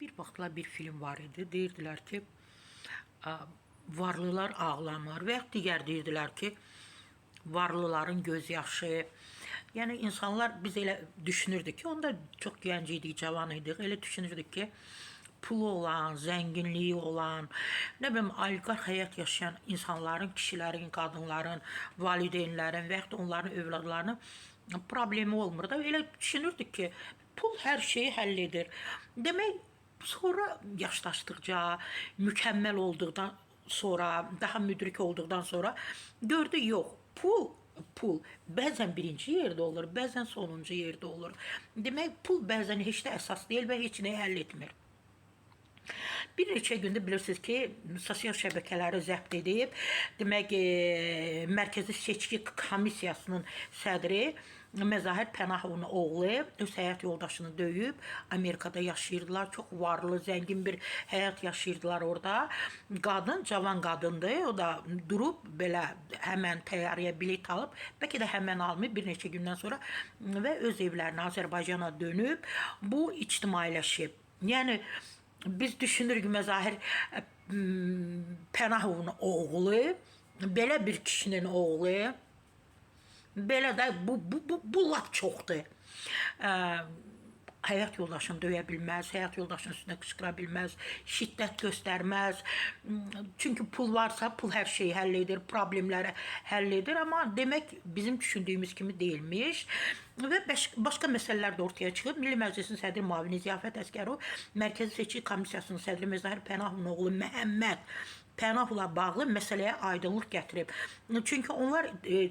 Bir vaxtlar bir film var idi. Deyirdilər ki, varlılar ağlamır və ya digər deyirdilər ki, varlıların göz yaşı. Yəni insanlar biz elə düşünürdük ki, onda çox gənc idik, cavan idik. Elə düşünürdük ki, pulu olan, zənginliyi olan, nə bilim, oliqarx həyat yaşayan insanların, kişilərin, qadınların, valideynlərin və ya da onların övladlarının problemi olmur da. Elə düşünürdük ki, pul hər şeyi həll edir. Demək, sonra yaşlaşdıqca, mükəmməl olduqdan sonra, daha müdrik olduqdan sonra gördük, yox, pul bəzən birinci yerdə olur, bəzən sonuncu yerdə olur. Demək, pul bəzən heç də əsas deyil və heç nəyi həll etmir. Bir neçə gündür bilirsiniz ki, sosial şəbəkələri zəbt edib, demək, Mərkəzi Seçki Komissiyasının sədri Məzahir Pənahovun oğlu öz həyat yoldaşını döyüb, Amerikada yaşayırdılar, çox varlı, zəngin bir həyat yaşayırdılar orada. Qadın, cavan qadındır, o da durub belə həmən təyyarəyə bilet alıb, bəlkə də həmən almayıb bir neçə gündən sonra və öz evlərinə, Azərbaycana dönüb, bu ictimailəşib. Yəni, biz düşünürük Məzahir Pənahovun oğlu, belə bir kişinin oğlu, belə də bu lap çoxdur. Həyat yoldaşını döyə bilməz, həyat yoldaşının üstünə qışqıra bilməz, şiddət göstərməz. Çünki pul varsa, pul hər şeyi həll edir, problemləri həll edir. Amma demək, bizim düşündüyümüz kimi deyilmiş. Və başqa məsələlər də ortaya çıxıb. Milli Məclisin sədri müavini Ziyafət Əsgərov, Mərkəzi Seçki Komissiyasının sədri Məzahir Pənahovun oğlu Məhəmməd Pənahovla bağlı məsələyə aydınlıq gətirib. Çünki onlar,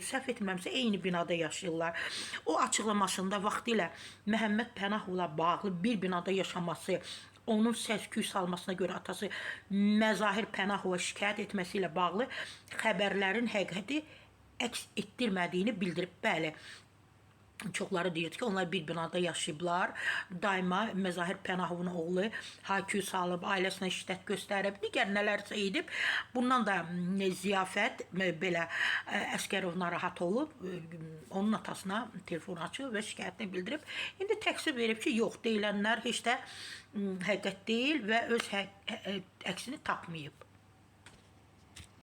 səhv etmirəmsə, eyni binada yaşayırlar. O açıqlamasında vaxtilə Məhəmməd Pənahovla bağlı bir binada yaşaması, onun səs-küy salmasına görə atası Məzahir Pənahova şikayət etməsi ilə bağlı xəbərlərin həqiqəti əks etdirmədiyini bildirib. Bəli, çoxları deyir ki, onlar bir binada yaşayıblar. Daima Məzahir Pənahovun oğlu hayküy salıb, ailəsinə şiddət göstərib, digər nələrsə edib. Bundan da Ziyafət belə Əsgərov narahat olub, onun atasına telefon açıb və şikayətini bildirib. İndi təqsir verib ki, yox, deyilənlər heç də həqiqət deyil və öz əksini tapmayıb.